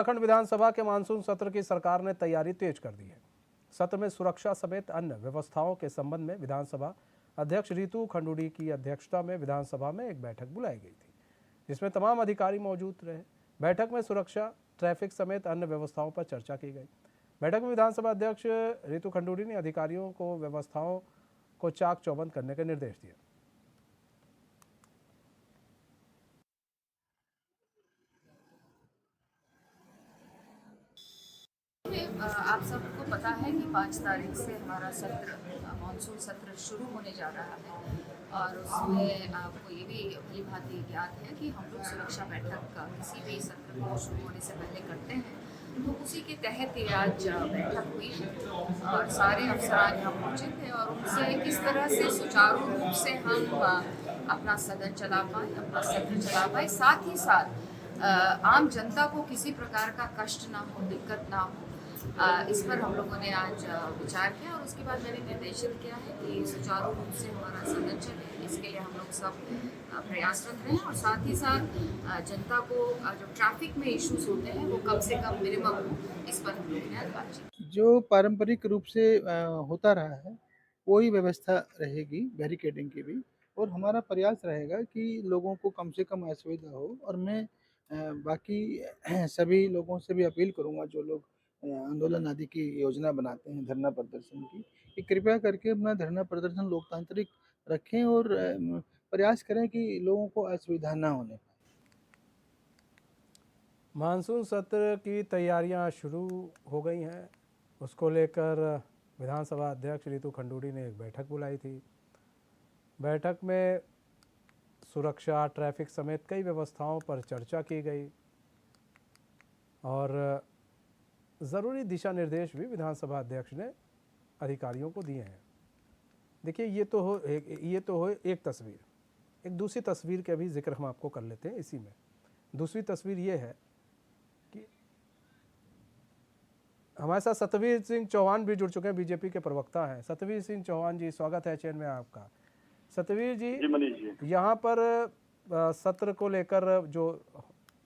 उत्तराखंड विधानसभा के मानसून सत्र की सरकार ने तैयारी तेज कर दी है। सत्र में सुरक्षा समेत अन्य व्यवस्थाओं के संबंध में विधानसभा अध्यक्ष रितु खंडूड़ी की अध्यक्षता में विधानसभा में एक बैठक बुलाई गई थी, जिसमें तमाम अधिकारी मौजूद रहे। बैठक में सुरक्षा, ट्रैफिक समेत अन्य व्यवस्थाओं पर चर्चा की गई। बैठक में विधानसभा अध्यक्ष रितु खंडूड़ी ने अधिकारियों को व्यवस्थाओं को चाक चौबंद करने के निर्देश दिए। आप सबको पता है कि 5 तारीख से हमारा सत्र मानसून सत्र शुरू होने जा रहा है और उसमें आपको ये भी भली भांति याद है कि हम लोग सुरक्षा बैठक का किसी भी सत्र को शुरू होने से पहले करते हैं, तो उसी के तहत ये आज बैठक हुई है और सारे अफसरान यहाँ पहुँचे थे और उनसे किस तरह से सुचारू रूप से हम अपना सदन चला पाएँ, अपना सत्र चला पाएँ, साथ ही साथ आम जनता को किसी प्रकार का कष्ट ना हो, दिक्कत ना हो, इस पर हम लोगों ने आज विचार किया और उसके बाद मैंने निर्देशित किया है कि सुचारू रूप से हमारा सदन चले। इसके लिए हम लोग सब प्रयासरत रहें और साथ ही साथ जनता को जो ट्रैफिक में इश्यूज होते हैं वो कम से कम मिनिमम हो, इस पर हम लोगों ने आज बातचीत। जो पारंपरिक रूप से होता रहा है वही व्यवस्था रहेगी, बैरिकेडिंग की भी, और हमारा प्रयास रहेगा कि लोगों को कम से कम असुविधा हो। और मैं बाकी सभी लोगों से भी अपील करूंगा जो लोग आंदोलन आदि की योजना बनाते हैं धरना प्रदर्शन की, कि कृपया करके अपना धरना प्रदर्शन लोकतांत्रिक रखें और प्रयास करें कि लोगों को असुविधा ना होने पाए। मानसून सत्र की तैयारियां शुरू हो गई हैं। उसको लेकर विधानसभा अध्यक्ष रितु खंडूड़ी ने एक बैठक बुलाई थी। बैठक में सुरक्षा, ट्रैफिक समेत कई व्यवस्थाओं पर चर्चा की गई और ज़रूरी दिशा निर्देश भी विधानसभा अध्यक्ष ने अधिकारियों को दिए हैं। देखिए, ये तो हो एक तस्वीर। एक दूसरी तस्वीर का भी जिक्र हम आपको कर लेते हैं इसी में। दूसरी तस्वीर ये है कि हमारे साथ सतवीर सिंह चौहान भी जुड़ चुके हैं, बीजेपी के प्रवक्ता हैं। सतवीर सिंह चौहान जी, स्वागत है चैन में आपका। सतवीर जी, मनीष जी, यहाँ पर सत्र को लेकर जो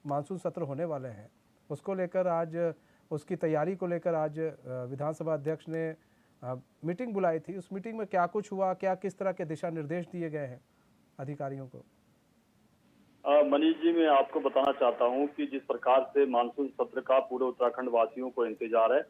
मानसून सत्र होने वाले हैं उसको लेकर आज, उसकी तैयारी को लेकर आज विधानसभा अध्यक्ष ने मीटिंग बुलाई थी। उस मीटिंग में क्या कुछ हुआ, क्या किस तरह के दिशा निर्देश दिए गए हैं अधिकारियों को? मनीष जी, मैं आपको बताना चाहता हूं कि जिस प्रकार से मानसून सत्र का पूरे उत्तराखंड वासियों को इंतजार है,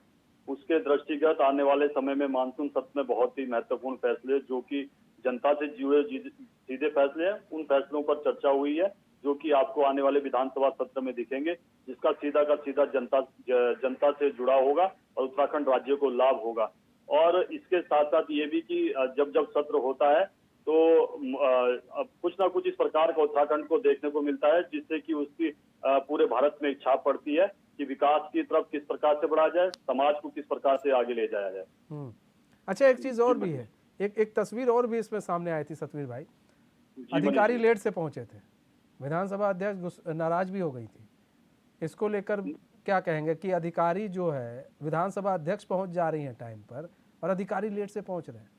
उसके दृष्टिगत आने वाले समय में मानसून सत्र में बहुत ही महत्वपूर्ण फैसले जो कि जनता से जुड़े सीधे फैसले हैं, उन फैसलों पर चर्चा हुई है जो कि आपको आने वाले विधानसभा सत्र में दिखेंगे, जिसका सीधा का सीधा जनता से जुड़ा होगा और उत्तराखंड राज्य को लाभ होगा। और इसके साथ साथ ये भी कि जब जब सत्र होता है तो अब कुछ ना कुछ इस प्रकार का उत्तराखंड को देखने को मिलता है जिससे कि उसकी पूरे भारत में एक छाप पड़ती है कि विकास की तरफ किस प्रकार से बढ़ा जाए, समाज को किस प्रकार से आगे ले जाया जाए। अच्छा, एक चीज़ और भी है, एक तस्वीर और भी इसमें सामने आई थी सतवीर भाई। अधिकारी जी। लेट से पहुंचे थे, विधानसभा अध्यक्ष नाराज भी हो गई थी। इसको लेकर क्या कहेंगे कि अधिकारी जो है, विधानसभा अध्यक्ष पहुंच जा रही हैं टाइम पर और अधिकारी लेट से पहुंच रहे हैं?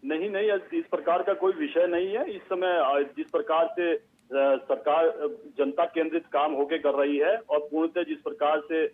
नहीं, इस प्रकार का कोई विषय नहीं है। इस समय जिस प्रकार से सरकार जनता केंद्रित काम होके कर रही है और पूर्णतः जिस प्रकार से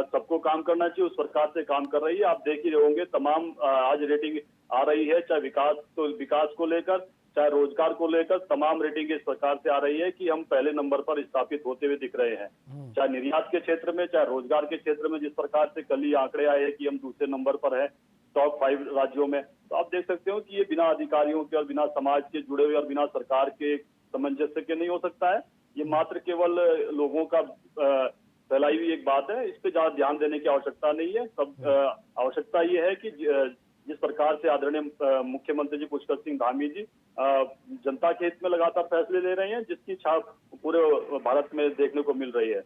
सबको काम करना चाहिए उस प्रकार से काम कर रही है। आप देख ही रहे होंगे तमाम आज रेटिंग आ रही है, चाहे विकास को लेकर, चाहे रोजगार को लेकर, तमाम रेटिंग इस प्रकार से आ रही है कि हम पहले नंबर पर स्थापित होते हुए दिख रहे हैं। चाहे निर्यात के क्षेत्र में, चाहे रोजगार के क्षेत्र में, जिस प्रकार से कल ही आंकड़े आए हैं कि हम दूसरे नंबर पर हैं टॉप 5 राज्यों में। तो आप देख सकते हो कि ये बिना अधिकारियों के और बिना समाज के जुड़े हुए और बिना सरकार के सामंजस्य के नहीं हो सकता है। ये मात्र केवल लोगों का फैलाई हुई एक बात है, इस पे ज्यादा ध्यान देने की आवश्यकता नहीं है। सब आवश्यकता ये है कि जिस प्रकार से आदरणीय मुख्यमंत्री जी पुष्कर सिंह धामी जी जनता के हित में लगातार फैसले ले रहे हैं, जिसकी छाप पूरे भारत में देखने को मिल रही है।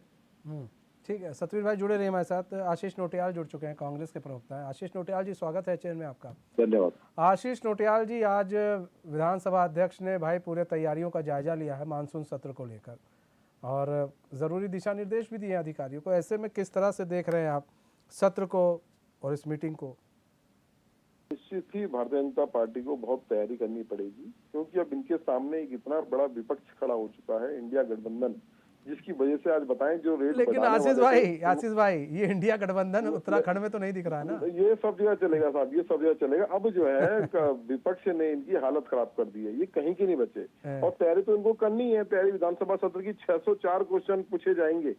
ठीक है, सतवीर भाई जुड़े रहिए हमारे साथ। आशीष नोटियाल जुड़ चुके हैं, कांग्रेस के प्रवक्ता हैं। आशीष नोटियाल जी, स्वागत है चैन में आपका। धन्यवाद। आशीष नोटियाल जी, आज विधानसभा अध्यक्ष ने भाई पूरे तैयारियों का जायजा लिया है मानसून सत्र को लेकर और ज़रूरी दिशा निर्देश भी दिए हैं अधिकारियों को। ऐसे में किस तरह से देख रहे हैं आप सत्र को और इस मीटिंग को? निश्चित ही भारतीय जनता पार्टी को बहुत तैयारी करनी पड़ेगी, क्योंकि अब इनके सामने एक इतना बड़ा विपक्ष खड़ा हो चुका है, इंडिया गठबंधन, जिसकी वजह से आज बताएं जो रेट लेकिन बढ़ाने आशीष वाले भाई, आशीष भाई, ये इंडिया गठबंधन उत्तराखंड में तो नहीं दिख रहा है ना। ये सब जगह चलेगा साहब, ये सब जगह चलेगा। अब जो है विपक्ष ने इनकी हालत खराब कर दी है, ये कहीं के नहीं बचे। और तैयारी तो इनको करनी है। तैयारी विधानसभा सत्र की 604 क्वेश्चन पूछे जाएंगे,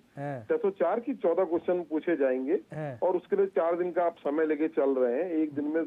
604 की 14 क्वेश्चन पूछे जाएंगे और उसके लिए 4 दिन का आप समय लेके चल रहे हैं। एक दिन में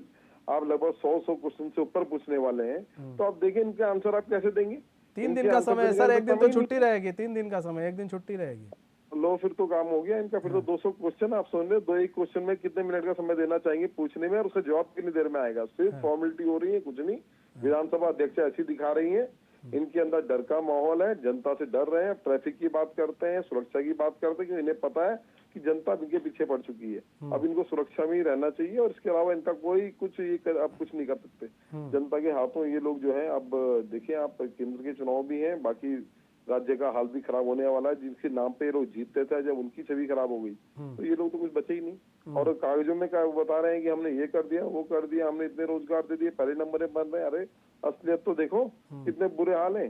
आप लगभग 100 क्वेश्चन से ऊपर पूछने वाले हैं। तो आप देखिए इनके आंसर आप कैसे देंगे। 3 दिन का समय है सर, एक दिन तो छुट्टी रहेगी। 3 दिन का समय, एक दिन छुट्टी रहेगी। लो फिर तो काम हो गया इनका। फिर तो 200 क्वेश्चन आप सुन रहे, 2 क्वेश्चन में कितने मिनट का समय देना चाहेंगे पूछने में, और उसका जवाब कितनी देर में आएगा। सिर्फ फॉर्मेलिटी हो रही है, कुछ नहीं। विधानसभा अध्यक्ष ऐसी दिखा रही है, इनके अंदर डर का माहौल है, जनता से डर रहे हैं। ट्रैफिक की बात करते हैं, सुरक्षा की बात करते हैं, कि इन्हें पता है कि जनता इनके पीछे पड़ चुकी है। अब इनको सुरक्षा में ही रहना चाहिए और इसके अलावा इनका कोई कुछ अब कुछ नहीं कर सकते। जनता के हाथों ये लोग जो है, अब देखिए आप, केंद्र के चुनाव भी हैं, बाकी राज्य का हाल भी खराब होने वाला है। जिनके नाम पे ये लोग जीतते थे, जब उनकी छवि खराब हो गई तो ये लोग तो कुछ बचे ही नहीं। और कागजों में क्या बता रहे हैं कि हमने ये कर दिया, वो कर दिया, हमने इतने रोजगार दे दिए, पहले नंबर में बन रहे हैं। अरे असलियत तो देखो कितने बुरे हाल हैं।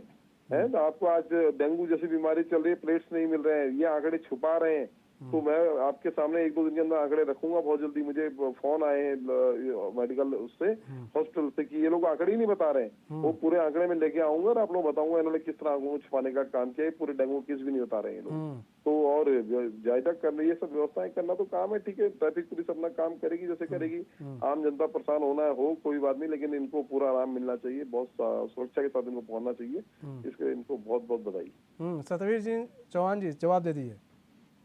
तो आपको आज डेंगू जैसी बीमारी चल रही है, प्लेट्स नहीं मिल रहे हैं, ये आंकड़े छुपा रहे हैं। तो मैं आपके सामने 1-2 दिन के अंदर आंकड़े रखूंगा बहुत जल्दी। मुझे फोन आए हैं मेडिकल उससे, हॉस्पिटल से, कि ये लोग आंकड़े ही नहीं बता रहे हैं। वो पूरे आंकड़े में लेके आऊंगा और आप लोग बताऊंगा इन्होंने किस तरह आंकड़ों को छुपाने का काम किया है। पूरे डेंगू केस भी नहीं बता रहे हैं लोग। तो और जायजा करना, ये सब व्यवस्थाएं करना तो काम है, ठीक है। ट्रैफिक पुलिस अपना काम करेगी जैसे करेगी। आम जनता परेशान होना है, हो कोई बात नहीं, लेकिन इनको पूरा आराम मिलना चाहिए, बहुत सुरक्षा के साथ इनको पहुंचना चाहिए। इसके लिए इनको बहुत बहुत बधाई। सतवीर सिंह चौहान जी, जवाब दे दीजिए।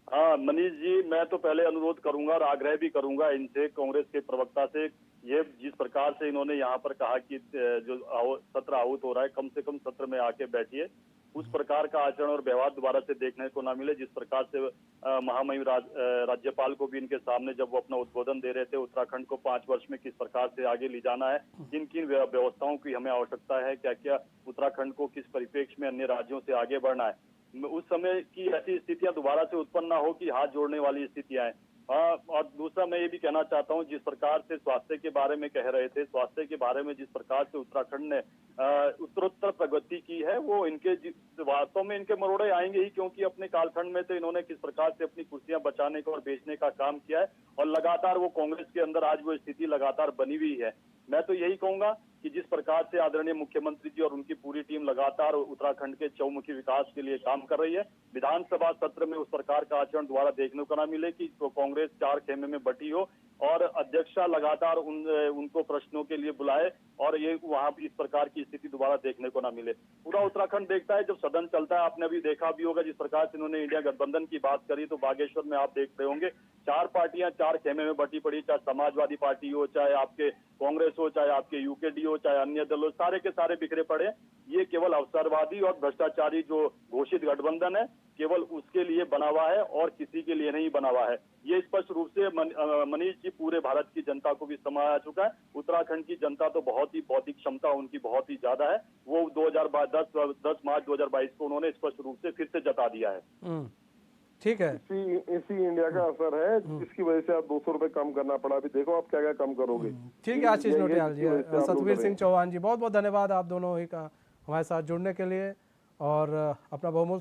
हाँ मनीष जी, मैं तो पहले अनुरोध करूंगा और आग्रह भी करूंगा इनसे, कांग्रेस के प्रवक्ता से, ये जिस प्रकार से इन्होंने यहाँ पर कहा कि जो सत्र आहूत हो रहा है, कम से कम सत्र में आके बैठिए। उस प्रकार का आचरण और व्यवहार दोबारा से देखने को ना मिले, जिस प्रकार से महामहिम राज्यपाल को भी इनके सामने जब वो अपना उद्बोधन दे रहे थे, उत्तराखंड को 5 वर्ष में किस प्रकार से आगे ले जाना है, किन किन व्यवस्थाओं की हमें आवश्यकता है, क्या क्या उत्तराखंड को किस परिप्रेक्ष्य में अन्य राज्यों से आगे बढ़ना है, उस समय की ऐसी स्थितियां दोबारा से उत्पन्न ना हो कि हाथ जोड़ने वाली स्थितियां हैं। और दूसरा मैं ये भी कहना चाहता हूं, जिस प्रकार से स्वास्थ्य के बारे में कह रहे थे, स्वास्थ्य के बारे में जिस प्रकार से उत्तराखंड ने उत्तरोत्तर प्रगति की है, वो इनके वास्तव में इनके मरोड़े आएंगे ही, क्योंकि अपने कालखंड में तो इन्होंने किस प्रकार से अपनी कुर्सियां बचाने का और बेचने का काम किया है, और लगातार वो कांग्रेस के अंदर आज वो स्थिति लगातार बनी हुई है। मैं तो यही कहूंगा कि जिस प्रकार से आदरणीय मुख्यमंत्री जी और उनकी पूरी टीम लगातार उत्तराखंड के चौमुखी विकास के लिए काम कर रही है, विधानसभा सत्र में उस प्रकार का आचरण दोबारा देखने को ना मिले कि तो कांग्रेस 4 खेमे में बटी हो और अध्यक्षा लगातार उनको प्रश्नों के लिए बुलाए और ये वहां इस प्रकार की स्थिति दोबारा देखने को ना मिले। पूरा उत्तराखंड देखता है जब सदन चलता है, आपने अभी देखा भी होगा जिस प्रकार से इन्होंने इंडिया गठबंधन की बात करी, तो बागेश्वर में आप देख रहे होंगे 4 पार्टियां 4 खेमे में बटी पड़ी, चाहे समाजवादी पार्टी हो, चाहे आपके कांग्रेस हो, चाहे आपके यूकेडी हो, चाहे अन्य दल हो, सारे के सारे बिखरे पड़े। ये केवल अवसरवादी और भ्रष्टाचारी जो घोषित गठबंधन है, केवल उसके लिए बना हुआ है और किसी के लिए नहीं बना हुआ है। ये स्पष्ट रूप से मनीष जी पूरे भारत की जनता को भी समझ आ चुका है। उत्तराखंड की जनता तो बहुत ही बौद्धिक क्षमता उनकी बहुत ही ज्यादा है, वो 10 मार्च 2022 को उन्होंने स्पष्ट रूप से फिर से जता दिया है। ठीक है, इसी इंडिया का असर है जिसकी वजह से आप 200 रुपए कम करना पड़ा। अभी देखो आप क्या क्या कम करोगे। ठीक है आशीष नोटियाल जी, सतवीर सिंह चौहान जी, बहुत बहुत धन्यवाद आप दोनों ही का हमारे साथ जुड़ने के लिए और अपना बहुमूल्य